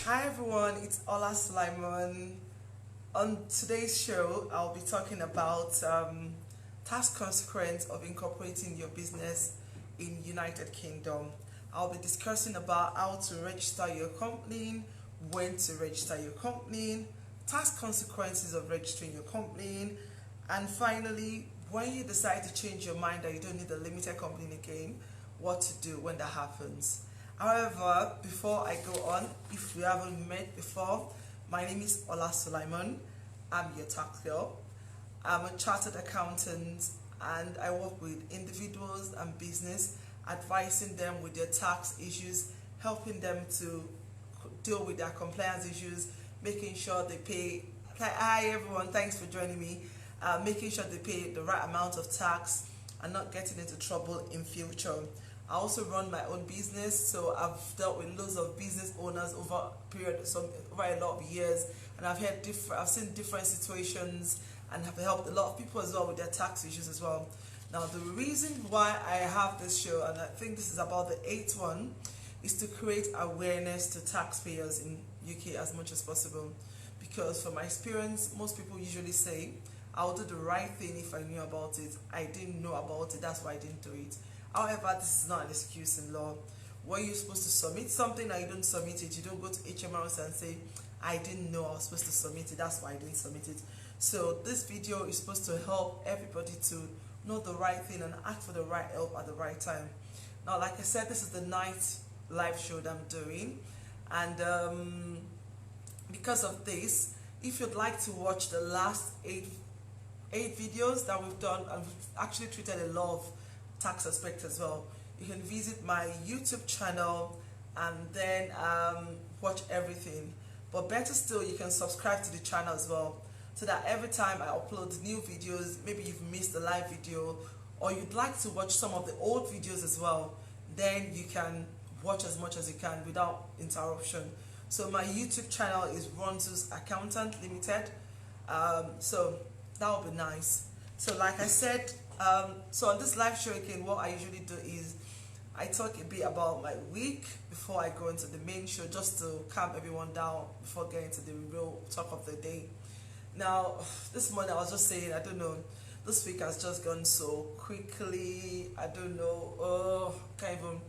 Hi everyone, it's Ola Sulaiman. On today's show, I'll be talking about tax consequence of incorporating your business in United Kingdom. I'll be discussing about how to register your company, when to register your company, tax consequences of registering your company, and finally, when you decide to change your mind that you don't need a limited company again, what to do when that happens. However, before I go on, if we haven't met before, my name is Ola Sulaiman. I'm your tax girl. I'm a chartered accountant and I work with individuals and business, advising them with their tax issues, helping them to deal with their compliance issues, making sure they pay. Hi everyone, thanks for joining me. Making sure they pay the right amount of tax and not getting into trouble in future. I also run my own business, so I've dealt with loads of business owners over over a lot of years, and I've seen different situations, and have helped a lot of people as well with their tax issues as well. Now, the reason why I have this show, and I think this is about the eighth one, is to create awareness to taxpayers in UK as much as possible. Because from my experience, most people usually say, I'll do the right thing if I knew about it. I didn't know about it, that's why I didn't do it. However, this is not an excuse in law. When you're supposed to submit something and you don't submit it, you don't go to HMRC and say, I didn't know I was supposed to submit it, that's why I didn't submit it. So this video is supposed to help everybody to know the right thing and ask for the right help at the right time. Now, like I said, this is the ninth live show that I'm doing, and because of this, if you'd like to watch the last eight videos that we've done, and we've actually treated a lot of tax aspects as well, you can visit my YouTube channel and then watch everything. But better still, you can subscribe to the channel as well, so that every time I upload new videos, maybe you've missed the live video or you'd like to watch some of the old videos as well, then you can watch as much as you can without interruption. So my YouTube channel is Ronzo's Accountant Limited. So that would be nice. So like I said, so on this live show again, what I usually do is I talk a bit about my week before I go into the main show, just to calm everyone down before getting to the real talk of the day. Now, this morning I was just saying, I don't know, this week has just gone so quickly. I don't know, can't even.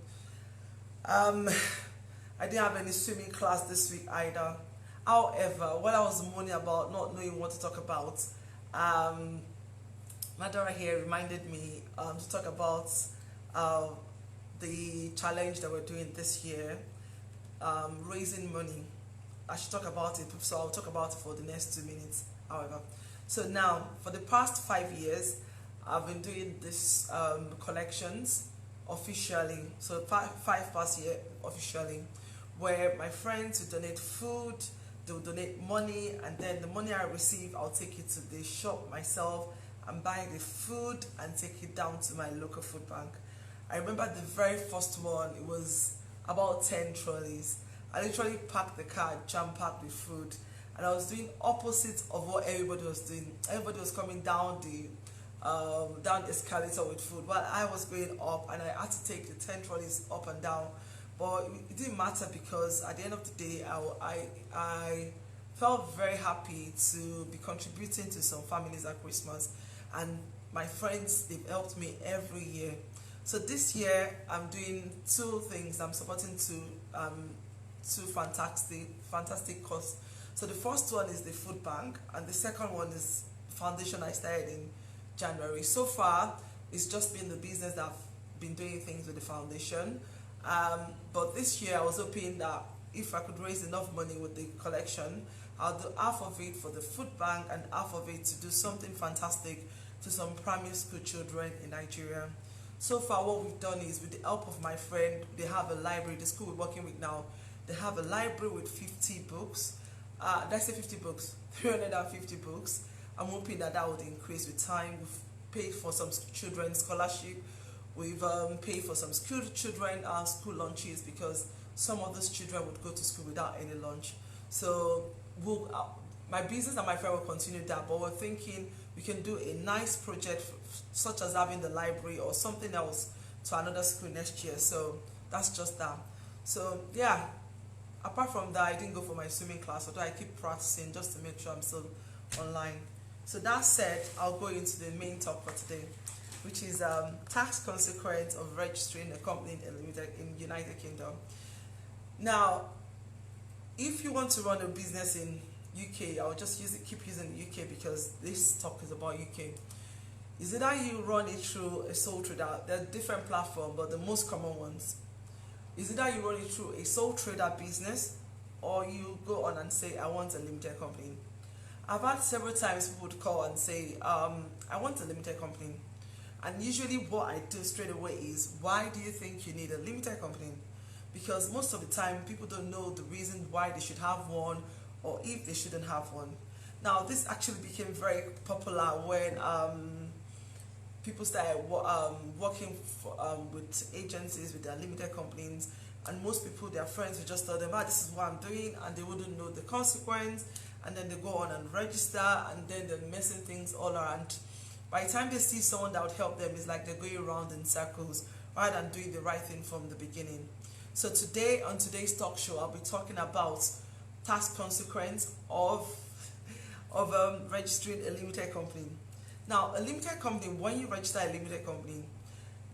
I didn't have any swimming class this week either. However, what I was moaning about, not knowing what to talk about, my daughter here reminded me to talk about uh, the challenge that we're doing this year, raising money. I should talk about it, so I'll talk about it for the next 2 minutes. However, so now for the past 5 years, I've been doing this collections officially. So five past year officially, where my friends will donate food, they'll donate money, and then the money I receive, I'll take it to the shop myself and buy the food and take it down to my local food bank. I remember the very first one, it was about 10 trolleys. I literally packed the car, jam-packed with food, and I was doing opposite of what everybody was doing. Everybody was coming down the escalator with food, while I was going up, and I had to take the 10 trolleys up and down. But it didn't matter, because at the end of the day, I felt very happy to be contributing to some families at Christmas, and my friends, they've helped me every year. So this year I'm doing two things. I'm supporting two fantastic causes. So the first one is the food bank, and the second one is the foundation I started in January. So far it's just been the business that I've been doing things with the foundation, but this year I was hoping that if I could raise enough money with the collection, I'll do half of it for the food bank and half of it to do something fantastic to some primary school children in Nigeria. So far what we've done is, with the help of my friend, they have a library, the school we're working with now, they have a library with 50 books. Did I say 50 books? 350 books. I'm hoping that that would increase with time. We've paid for some children's scholarship. We've paid for some school children school lunches, because some of those children would go to school without any lunch. So my business and my friend will continue that, but we're thinking we can do a nice project such as having the library or something else to another school next year. So that's just that. So yeah, Apart from that, I didn't go for my swimming class, although I keep practicing just to make sure I'm still online. So that said, I'll go into the main talk for today, which is tax consequence of registering a company in United Kingdom. Now, if you want to run a business in UK, I'll just keep using the UK because this talk is about UK. Is either you run it through a sole trader, there are different platforms, but the most common ones. Is either you run it through a sole trader business, or you go on and say, I want a limited company. I've had several times people would call and say, I want a limited company. And usually what I do straight away is, why do you think you need a limited company? Because most of the time people don't know the reason why they should have one or if they shouldn't have one. Now this actually became very popular when people started working with agencies, with their limited companies, and most people, their friends, would just tell them, this is what I'm doing, and they wouldn't know the consequence, and then they go on and register, and then they're messing things all around. By the time they see someone that would help them, it's like they're going around in circles rather than doing the right thing from the beginning. So today, on today's talk show, I'll be talking about tax consequence of registering a limited company. Now, a limited company, when you register a limited company,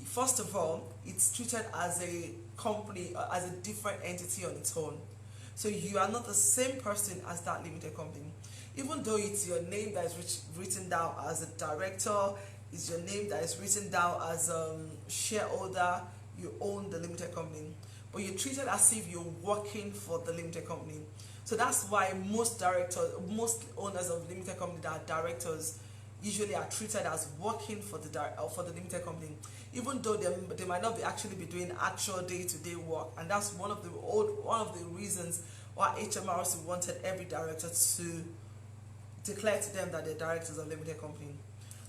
first of all, it's treated as a company, as a different entity on its own. So you are not the same person as that limited company. Even though it's your name that is written down as a director, it's your name that is written down as a shareholder, you own the limited company. But you're treated as if you're working for the limited company. So that's why most owners of limited company that are directors usually are treated as working for the limited company, even though they might not actually be doing actual day-to-day work. And that's one of the reasons why HMRC wanted every director to declare to them that they're directors of limited company.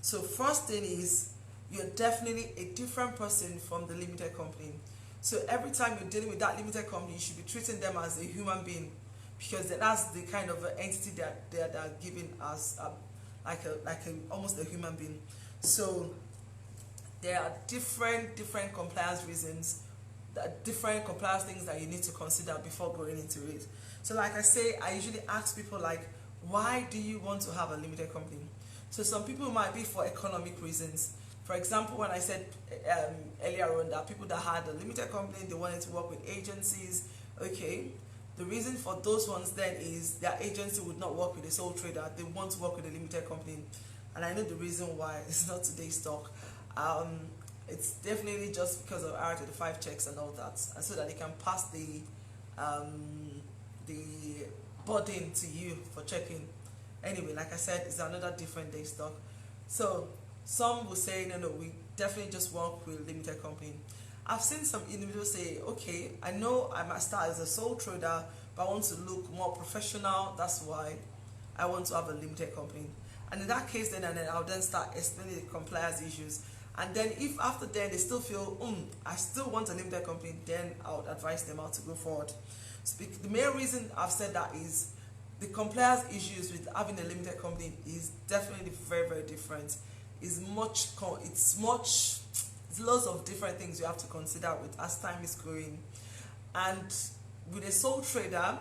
So first thing is, you're definitely a different person from the limited company. So every time you're dealing with that limited company, you should be treating them as a human being, because that's the kind of entity that they are given as almost a human being. So there are different compliance reasons, different compliance things that you need to consider before going into it. So like I say, I usually ask people like, why do you want to have a limited company? So some people might be for economic reasons. For example, when I said earlier on that people that had a limited company, they wanted to work with agencies, okay, the reason for those ones then is their agency would not work with a sole trader, they want to work with a limited company. And I know the reason why. It's not today's talk. It's definitely just because of R35 checks and all that, and so that they can pass the burden to you for checking. Anyway, like I said, it's another different day's talk. So some will say, no, we definitely just work with a limited company. I've seen some individuals say, okay, I know I might start as a sole trader, but I want to look more professional. That's why I want to have a limited company. And in that case, then I'll then start explaining the compliance issues. And then if after then they still feel, I still want a limited company, then I would advise them how to go forward. The main reason I've said that is the compliance issues with having a limited company is definitely very, very different. It's lots of different things you have to consider with as time is going. And with a sole trader,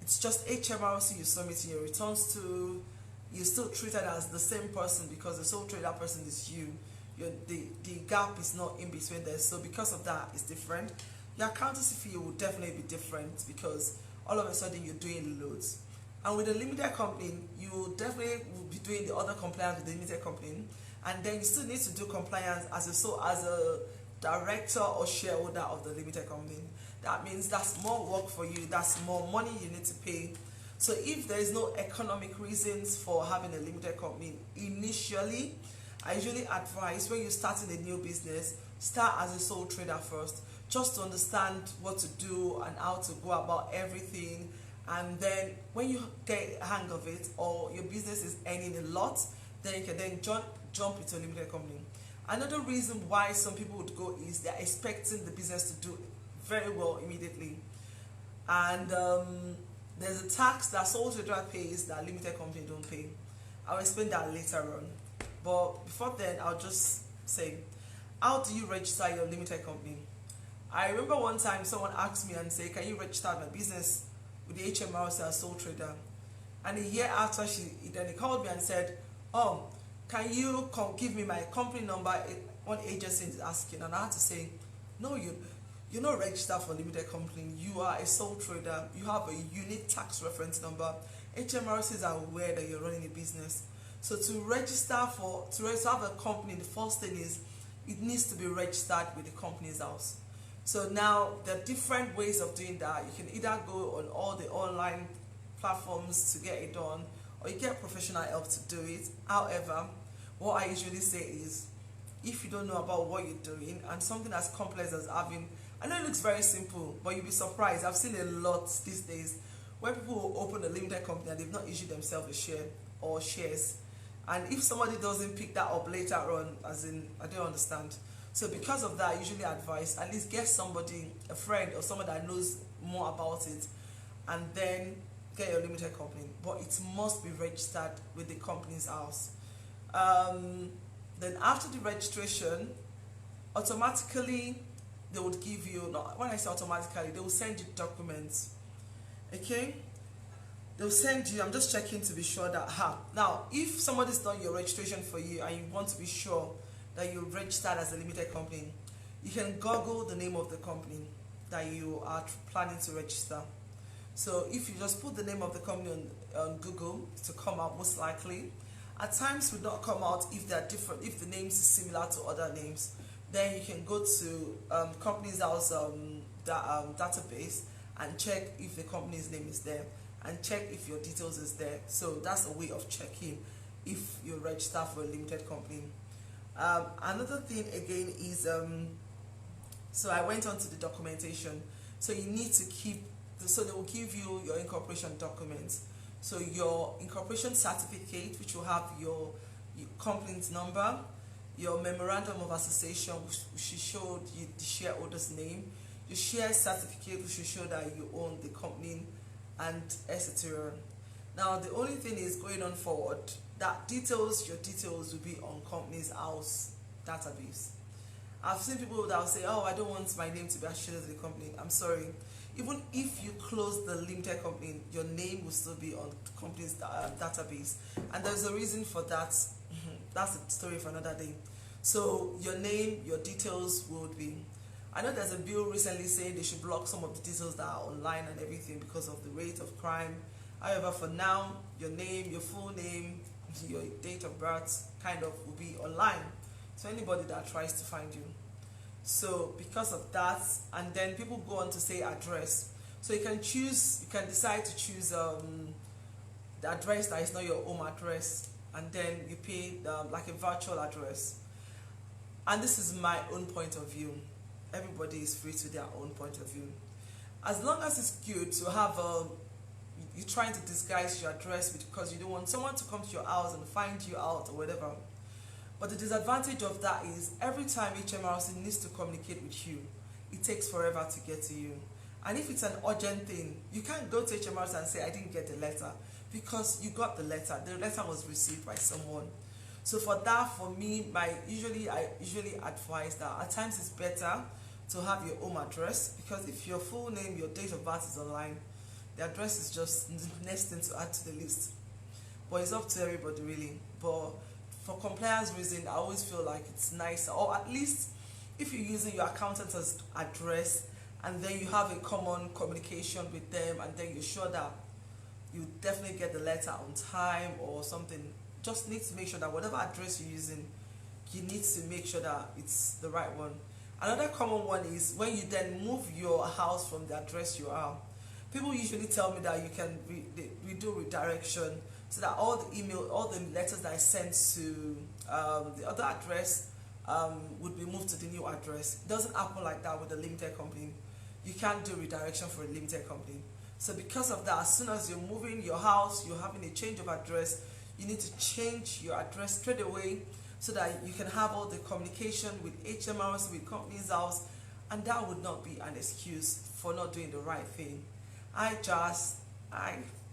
it's just HMRC you submit your returns to. You're still treated as the same person because the sole trader person is you. The gap is not in between there. So because of that, it's different. Your accountancy fee will definitely be different because all of a sudden you're doing loads. And with a limited company, you definitely will be doing the other compliance with the limited company. And then you still need to do compliance as a director or shareholder of the limited company. That means that's more work for you, that's more money you need to pay. So if there is no economic reasons for having a limited company initially, I usually advise when you're starting a new business, start as a sole trader first, just to understand what to do and how to go about everything. And then when you get a hang of it, or your business is earning a lot, then you can then jump into a limited company. Another reason why some people would go is they're expecting the business to do very well immediately. And there's a tax that sole trader pays that limited company don't pay. I'll explain that later on. But before then, I'll just say, how do you register your limited company? I remember one time someone asked me and said, can you register my business with the HMRC as sole trader? And a year after, then he called me and said, oh, can you give me my company number? One agency is asking. And I had to say, no, you're not registered for a limited company. You are a sole trader. You have a unique tax reference number. HMRCs are aware that you're running a business. So to have a company, the first thing is it needs to be registered with the company's house. So now there are different ways of doing that. You can either go on all the online platforms to get it done, or you get professional help to do it. However, what I usually say is, if you don't know about what you're doing and something as complex as having, I know it looks very simple, but you'll be surprised. I've seen a lot these days where people will open a limited company and they've not issued themselves a share or shares. And if somebody doesn't pick that up later on, as in, I don't understand. So because of that, I usually advise, at least get somebody, a friend or someone that knows more about it, and then get your limited company. But it must be registered with the company's house. Then after the registration, automatically they would give you, when I say automatically, they will send you documents. Okay? They'll send you, I'm just checking to be sure that, now if somebody's done your registration for you and you want to be sure that you're registered as a limited company, you can Google the name of the company that you are planning to register. So if you just put the name of the company on Google to come out, most likely. At times will not come out if they're different, if the names is similar to other names. Then you can go to company's house database and check if the company's name is there, and check if your details is there. So that's a way of checking if you're registered for a limited company. Another thing again is, so I went on to the documentation. So you need to keep, so they will give you your incorporation documents. So your incorporation certificate, which will have your company's number, your memorandum of association, which should show the shareholder's name, your share certificate, which should show that you own the company, and etc. Now the only thing is, going on forward, that your details will be on company's house database. I've seen people that will say, oh, I don't want my name to be associated to the company. I'm sorry. Even if you close the limited company, your name will still be on the company's database. And there's a reason for that. That's a story for another day. So your name, your details would be, I know there's a bill recently saying they should block some of the details that are online and everything because of the rate of crime. However, for now, your name, your full name, your date of birth kind of will be online. So anybody that tries to find you. So because of that, and then people go on to say address. So you can decide to choose the address that is not your home address, and then you pay like a virtual address. And this is my own point of view. Everybody is free to their own point of view. As long as it's good to have you're trying to disguise your address because you don't want someone to come to your house and find you out or whatever. But the disadvantage of that is every time HMRC needs to communicate with you, it takes forever to get to you. And if it's an urgent thing, you can't go to HMRC and say, I didn't get the letter, because you got the letter. The letter was received by someone. So for that, for me, I usually advise that at times it's better to have your home address, because if your full name, your date of birth is online, the address is just the next thing to add to the list. But it's up to everybody really. But for compliance reason, I always feel like it's nicer, or at least if you're using your accountant's address and then you have a common communication with them, and then you're sure that you definitely get the letter on time or something, just need to make sure that whatever address you're using, you need to make sure that it's the right one. Another common one is when you then move your house from the address you are. People usually tell me that you can redo redirection, so that all the letters that I sent to the other address would be moved to the new address. It doesn't happen like that with a limited company. You can't do redirection for a limited company. So because of that, as soon as you're moving your house, you're having a change of address, you need to change your address straight away so that you can have all the communication with HMRC, with company's house, and that would not be an excuse for not doing the right thing.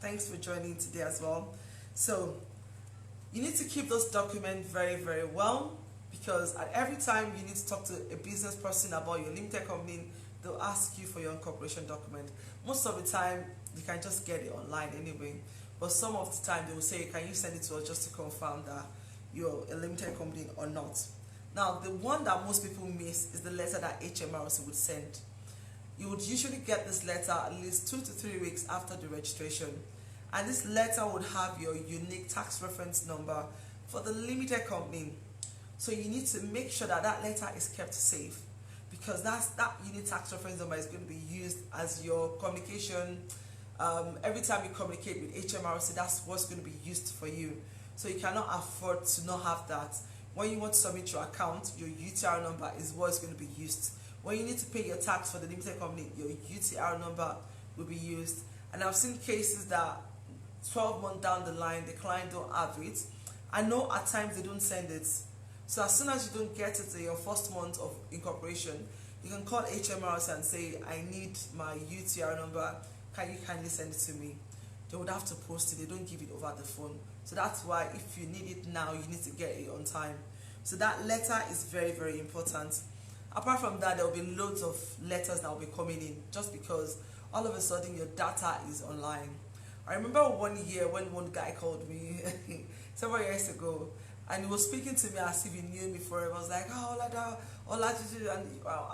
Thanks for joining today as well. So you need to keep those documents very, very well, because at every time you need to talk to a business person about your limited company, they'll ask you for your incorporation document. Most of the time, you can just get it online anyway. But some of the time, they will say, can you send it to us just to confirm that you're a limited company or not? Now, the one that most people miss is the letter that HMRC would send. You would usually get this letter at least 2 to 3 weeks after the registration. And this letter would have your unique tax reference number for the limited company. So you need to make sure that that letter is kept safe, because that unique tax reference number is going to be used as your communication. Every time you communicate with HMRC, that's what's going to be used for you. So you cannot afford to not have that. When you want to submit your account, your UTR number is what's going to be used. When you need to pay your tax for the limited company, your UTR number will be used. And I've seen cases that 12 months down the line, the client don't have it. I know at times they don't send it. So as soon as you don't get it in your first month of incorporation, you can call HMRC and say, I need my UTR number. Can you kindly send it to me? They would have to post it. They don't give it over the phone. So that's why if you need it now, you need to get it on time. So that letter is very, very important. Apart from that, there will be loads of letters that will be coming in, just because all of a sudden your data is online. I remember one year when one guy called me several years ago, and he was speaking to me as if he knew me forever. I was like, oh,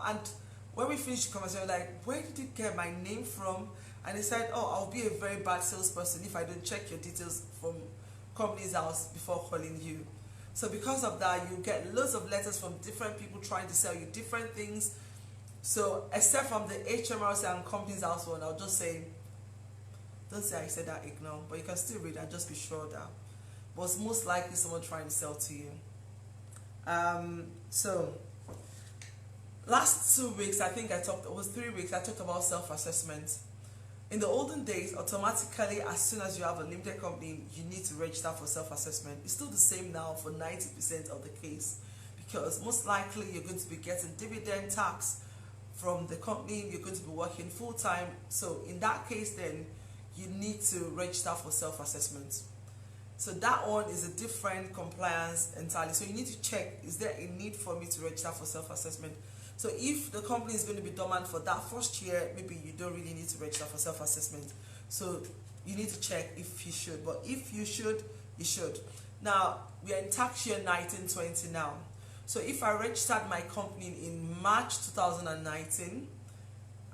and when we finished the conversation, I was like, where did you get my name from? And he said, oh, I'll be a very bad salesperson if I don't check your details from company's house before calling you. So because of that, you get loads of letters from different people trying to sell you different things. So except from the HMRC and company's house one, I'll just say, don't say I said that, ignore, but you can still read and just be sure that was most likely someone trying to sell to you. So last 2 weeks, I think it was 3 weeks, I talked about self-assessment. In the olden days, automatically, as soon as you have a limited company, you need to register for self-assessment. It's still the same now for 90% of the case, because most likely you're going to be getting dividend tax from the company, you're going to be working full-time. So in that case, then you need to register for self-assessment. So that one is a different compliance entirely. So you need to check, is there a need for me to register for self-assessment? So if the company is going to be dormant for that first year, maybe you don't really need to register for self-assessment. So you need to check if you should. But if you should, you should. Now, we are in tax year 1920 now. So if I registered my company in March 2019,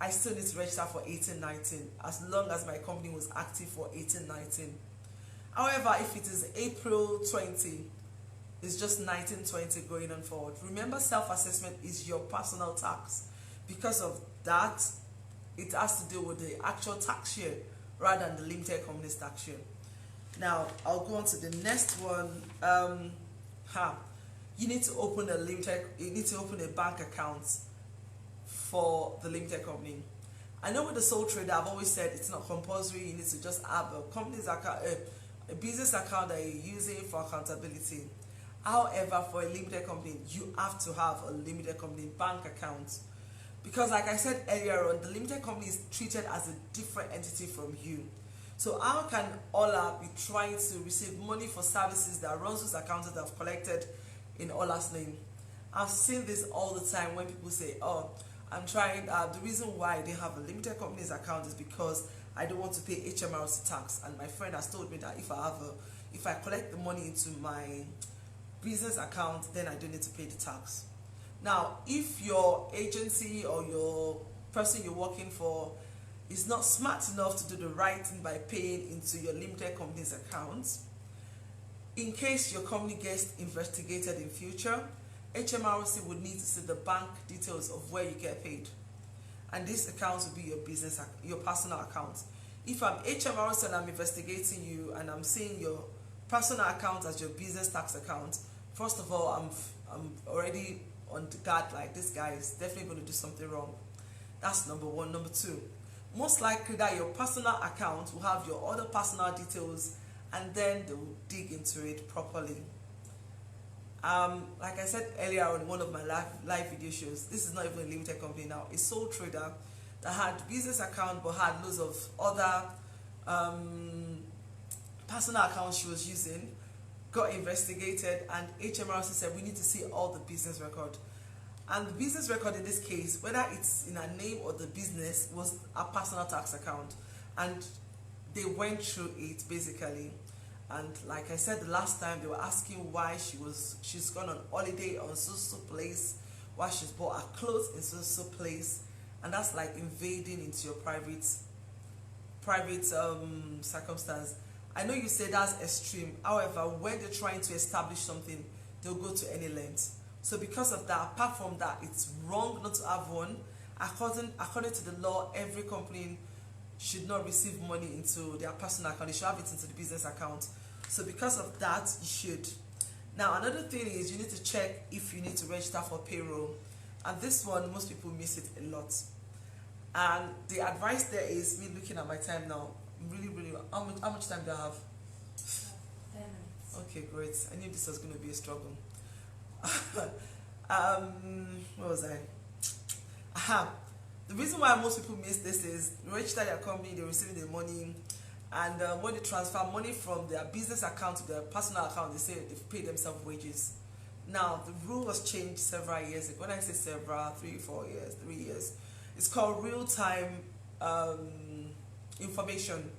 I still need to register for 1819, as long as my company was active for 1819. However, if it is April 20, it's just 1920 going on forward. Remember, self-assessment is your personal tax. Because of that, it has to do with the actual tax year rather than the limited company's tax year. Now, I'll go on to the next one. You need to open a bank account for the limited company. I know with the sole trader, I've always said it's not compulsory. You need to just have a company's account, a business account that you're using for accountability. However, for a limited company, you have to have a limited company bank account, because like I said earlier on, the limited company is treated as a different entity from you. So how can Ola be trying to receive money for services that Ronso's accountants have collected in Ola's name? I've seen this all the time when people say, oh, I'm trying, the reason why I didn't have a limited company's account is because I don't want to pay HMRC tax. And my friend has told me that if I collect the money into my business account, then I don't need to pay the tax. Now, if your agency or your person you're working for is not smart enough to do the right thing by paying into your limited company's account, in case your company gets investigated in future, HMRC would need to see the bank details of where you get paid. And this account will be your personal account. If I'm HMRC and I'm investigating you and I'm seeing your personal account as your business tax account, first of all, I'm already on the guard, like this guy is definitely going to do something wrong. That's number one. Number two, most likely that your personal account will have your other personal details, and then they will dig into it properly. Like I said earlier on one of my live video shows, this is not even a limited company now. A sole trader that had business account but had loads of other personal accounts she was using, got investigated, and HMRC said we need to see all the business record. And the business record in this case, whether it's in her name or the business, was a personal tax account. And they went through it basically. And like I said the last time, they were asking why she's gone on holiday on so place, why she's bought her clothes in so place. And that's like invading into your private circumstance. I know you say that's extreme. However, when they're trying to establish something, they'll go to any length. So because of that, apart from that, it's wrong not to have one. According to the law, every company should not receive money into their personal account. They should have it into the business account. So because of that, you should. Now, another thing is you need to check if you need to register for payroll. And this one, most people miss it a lot. And the advice there is, me looking at my time now, really, how much time do I have? 10 minutes. Okay, great. I knew this was going to be a struggle. What was I? The reason why most people miss this is you register your company, they're receiving the money, and when they transfer money from their business account to their personal account, they say they've paid themselves wages. Now, the rule was changed several years ago. When I say several, 3 years, it's called real-time information.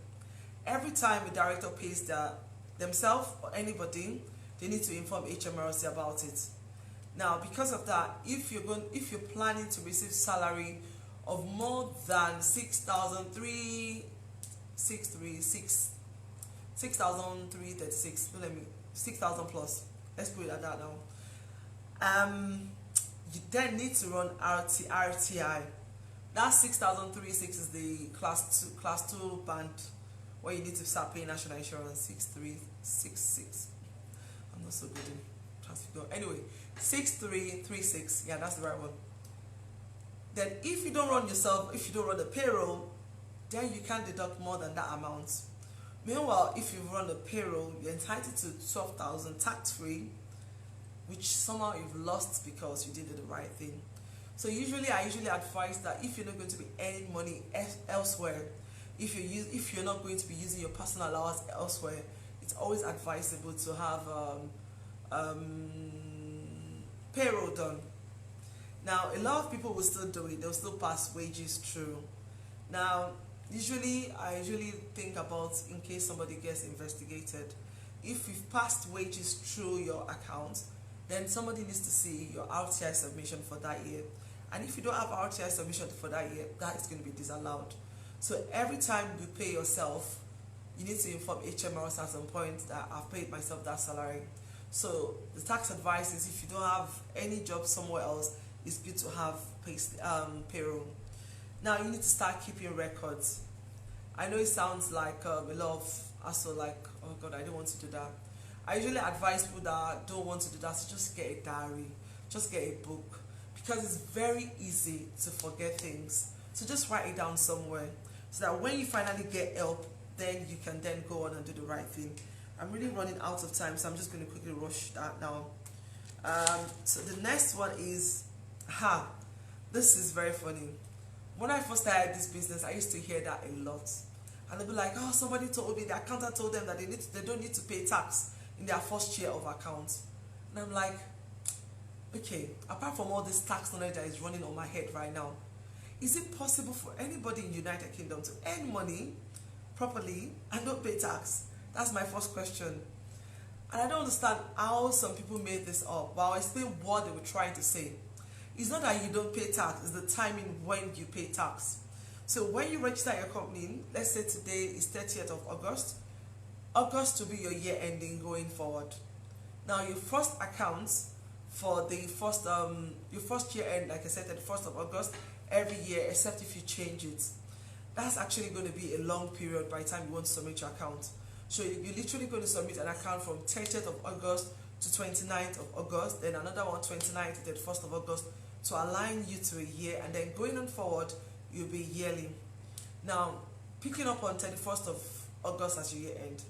Every time a director pays themselves or anybody, they need to inform HMRC about it. Now, because of that, if you're planning to receive salary of more than 6,336, 6,000 plus, let's put it at that now. You then need to run RTI. That 6,036 is the class 2 band where you need to start paying national insurance. 6,366. I'm not so good in transfer. Anyway, 6,336. Yeah, that's the right one. Then if you don't run yourself, if you don't run the payroll, then you can't deduct more than that amount. Meanwhile, if you run the payroll, you're entitled to 12,000 tax-free, which somehow you've lost because you did the right thing. So I usually advise that if you're not going to be earning money elsewhere, if you're not going to be using your personal allowance elsewhere, it's always advisable to have payroll done. Now, a lot of people will still do it. They'll still pass wages through. Now, I usually think about in case somebody gets investigated. If you've passed wages through your account, then somebody needs to see your RTI submission for that year. And if you don't have RTI submission for that year, that is going to be disallowed. So every time you pay yourself, you need to inform HMRC at some point that I've paid myself that salary. So the tax advice is if you don't have any job somewhere else, it's good to have payroll. Now you need to start keeping records. I know it sounds like a lot of hassle, like, oh God, I don't want to do that. I usually advise people that don't want to do that to just get a diary, just get a book, because it's very easy to forget things. So just write it down somewhere so that when you finally get help, then you can then go on and do the right thing. I'm really running out of time, so I'm just going to quickly rush that now. So the next one is, this is very funny. When I first started this business, I used to hear that a lot. And they'd be like, oh, somebody told me, the accountant told them that they don't need to pay tax in their first year of account. And I'm like, okay, apart from all this tax knowledge that is running on my head right now, is it possible for anybody in the United Kingdom to earn money properly and not pay tax? That's my first question. And I don't understand how some people made this up, but I'll explain what they were trying to say. It's not that you don't pay tax, it's the timing when you pay tax. So when you register your company, let's say today is 30th of August. August will be your year ending going forward. Now your first accounts for the your first year end, like I said, at the 1st of August every year, except if you change it. That's actually going to be a long period by the time you want to submit your account. So you're literally going to submit an account from 30th of August to 29th of August, then another one 29th to the 1st of August to align you to a year, and then going on forward, you'll be yearly. Now, picking up on 31st of August as your year end,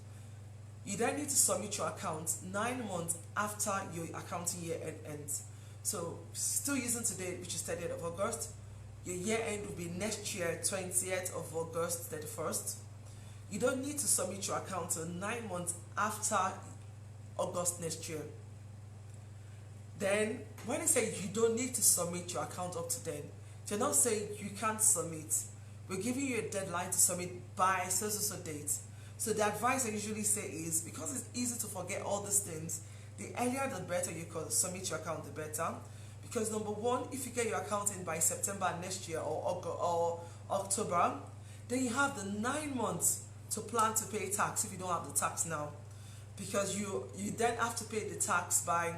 you then need to submit your account 9 months after your accounting year end ends. So, still using today, which is 30th of August, your year end will be next year, 20th of August, 31st. You don't need to submit your account until 9 months after August next year. Then when they say you don't need to submit your account up to then, they're not saying you can't submit. We're giving you a deadline to submit by so date. So the advice I usually say is, because it's easy to forget all these things, the earlier the better you can submit your account, the better. Because number one, if you get your account in by September next year or October, then you have the 9 months to plan to pay tax if you don't have the tax now. Because you then have to pay the tax by,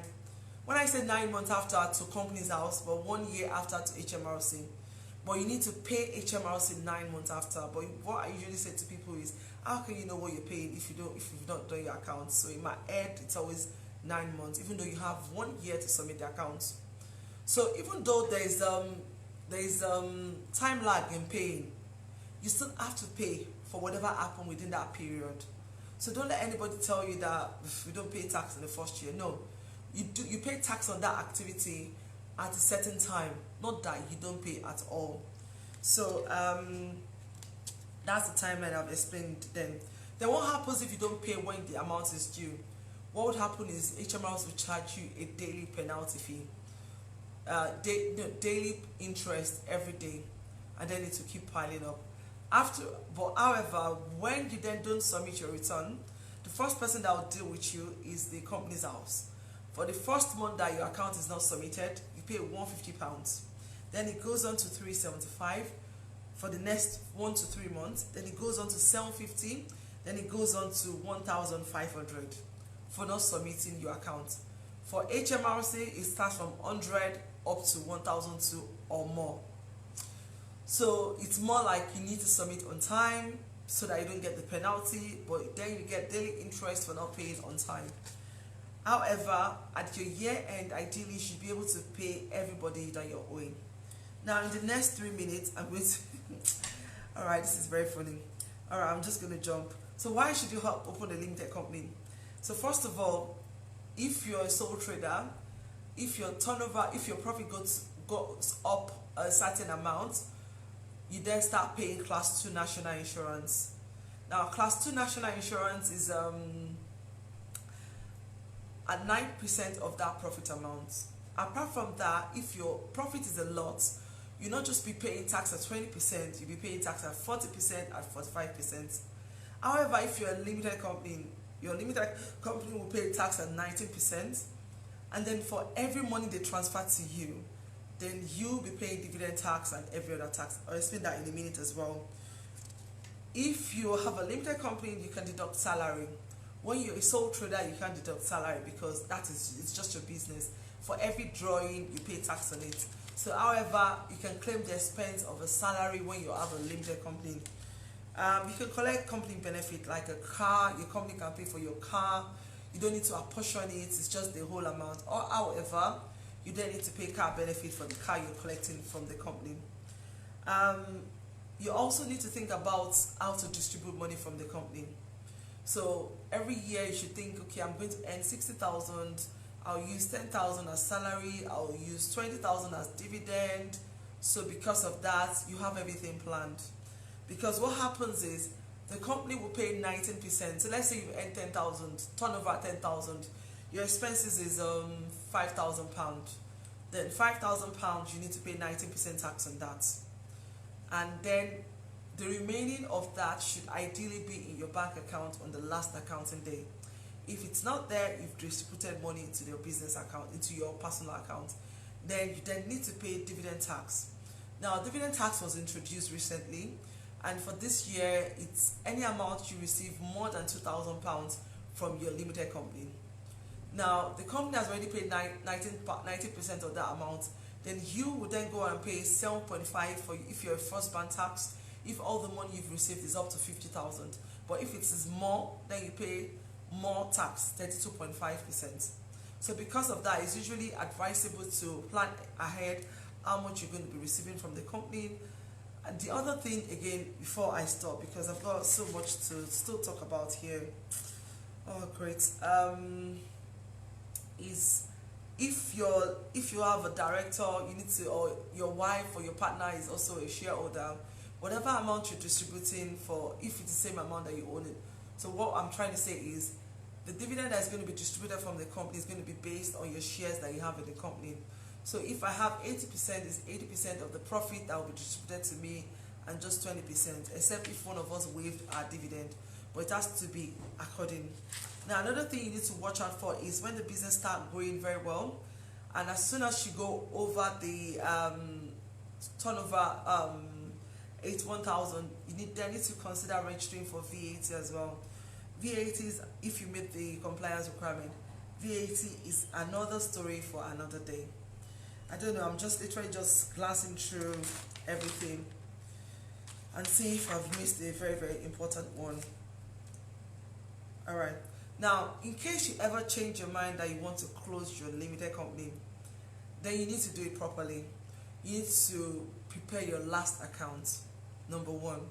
when I say 9 months after to Companies House, but 1 year after to HMRC. But you need to pay HMRC 9 months after. But what I usually say to people is, how can you know what you're paying if you've not done your account? So in my head, it's always 9 months, even though you have 1 year to submit the account. So even though there's time lag in paying, you still have to pay for whatever happened within that period. So don't let anybody tell you that if you don't pay tax in the first year. No, you pay tax on that activity at a certain time, not that you don't pay at all. So that's the timeline I've explained then. Then what happens if you don't pay when the amount is due? What would happen is HMRC will charge you a daily penalty fee, daily interest every day, and then it will keep piling up. However, when you then don't submit your return, the first person that will deal with you is the Companies House. For the first month that your account is not submitted, you pay £150. Then it goes on to £375 for the next 1 to 3 months. Then it goes on to £750. Then it goes on to £1,500 for not submitting your account. For HMRC, it starts from 100 up to 1,002 or more. So it's more like you need to submit on time so that you don't get the penalty, but then you get daily interest for not paying on time. However, at your year end, ideally you should be able to pay everybody that you're owing. Now in the next 3 minutes, I'm going to alright, this is very funny. Alright, I'm just going to jump. So why should you open a limited company? So first of all, if you're a sole trader, if your turnover, if your profit goes up a certain amount, you then start paying Class 2 National Insurance. Now, Class 2 National Insurance is at 9% of that profit amount. Apart from that, if your profit is a lot, you'll not just be paying tax at 20%, you'll be paying tax at 40%, at 45%. However, if you're a limited company, your limited company will pay tax at 19%, and then for every money they transfer to you, then you'll be paying dividend tax and every other tax. I'll explain that in a minute as well. If you have a limited company, you can deduct salary. When you're a sole trader, you can't deduct salary because it's just your business. For every drawing, you pay tax on it. So however, you can claim the expense of a salary when you have a limited company. You can collect company benefit like a car. Your company can pay for your car. You don't need to apportion it, it's just the whole amount. Or however, you then need to pay car benefit for the car you're collecting from the company. You also need to think about how to distribute money from the company. So every year you should think, okay, I'm going to earn 60,000, I'll use 10,000 as salary, I'll use 20,000 as dividend. So because of that, you have everything planned. Because what happens is, the company will pay 19%. So let's say you earn 10,000, turnover 10,000. Your expenses is £5,000. Then £5,000, you need to pay 19% tax on that. And then the remaining of that should ideally be in your bank account on the last accounting day. If it's not there, you've distributed money into your business account, into your personal account. Then you then need to pay dividend tax. Now, dividend tax was introduced recently. And for this year, it's any amount you receive more than £2,000 from your limited company. Now, the company has already paid 90% of that amount. Then you would then go and pay 7.5 for if you're a first band tax. If all the money you've received is up to 50,000, but if it is more, then you pay more tax, 32.5%. So because of that, it's usually advisable to plan ahead how much you're going to be receiving from the company. And the other thing, again, before I stop, because I've got so much to still talk about here. Oh, great. Is if you have a director, you need to, or your wife or your partner is also a shareholder, whatever amount you're distributing for, if it's the same amount that you own it. So what I'm trying to say is, the dividend that is going to be distributed from the company is going to be based on your shares that you have in the company. So if I have 80%, is 80% of the profit that will be distributed to me, and just 20%, except if one of us waived our dividend, but it has to be according. Now, another thing you need to watch out for is when the business starts growing very well, and as soon as you go over the turnover 81,000, you need to consider registering for VAT as well. VAT is, if you meet the compliance requirement, VAT is another story for another day. I don't know, I'm just literally just glancing through everything and see if I've missed a very, very important one. Alright, now in case you ever change your mind that you want to close your limited company, then you need to do it properly. You need to prepare your last account. Number one,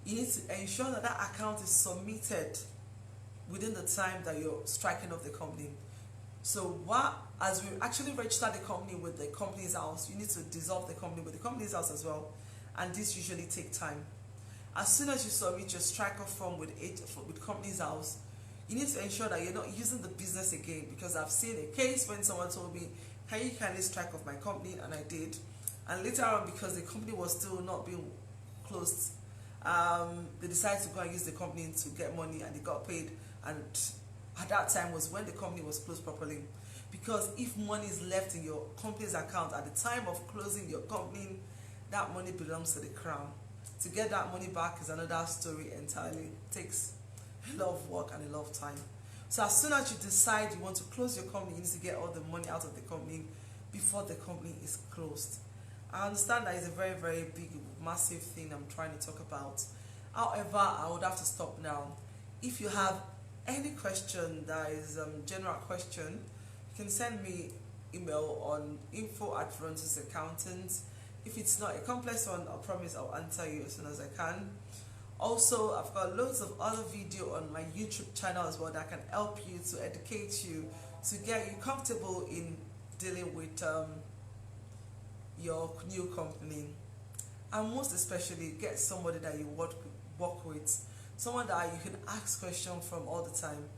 you need to ensure that that account is submitted within the time that you're striking off the company. So as we actually register the company with the company's house, you need to dissolve the company with the company's house as well, and this usually takes time. As soon as you submit your strike-off form with company's house, you need to ensure that you're not using the business again, because I've seen a case when someone told me, can you kindly strike off my company, and I did, and later on, because the company was still not being closed, they decided to go and use the company to get money, and they got paid. And at that time was when the company was closed properly, because if money is left in your company's account at the time of closing your company, that money belongs to the crown. To get that money back is another story entirely. It takes a lot of work and a lot of time. So as soon as you decide you want to close your company, you need to get all the money out of the company before the company is closed. I understand that is a very, very big, massive thing I'm trying to talk about. However, I would have to stop now. If you have any question that is general question, you can send me email on info@Francis Accountants. If it's not a complex one, I promise I'll answer you as soon as I can. Also, I've got loads of other video on my YouTube channel as well that can help you, to educate you, to get you comfortable in dealing with your new company, and most especially get somebody that you work with, someone that you can ask questions from all the time.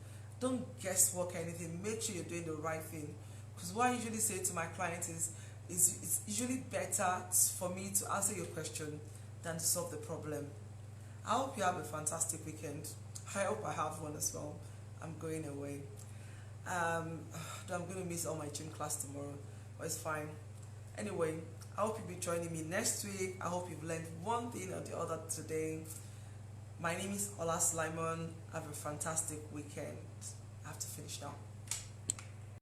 Don't guesswork anything. Make sure you're doing the right thing, because what I usually say to my clients is it's usually better for me to answer your question than to solve the problem. I hope you have a fantastic weekend. I hope I have one as well. I'm going away. I'm going to miss all my gym class tomorrow, but it's fine. Anyway, I hope you'll be joining me next week. I hope you've learned one thing or the other today. My name is Ola Sulaimon. Have a fantastic weekend. I have to finish now.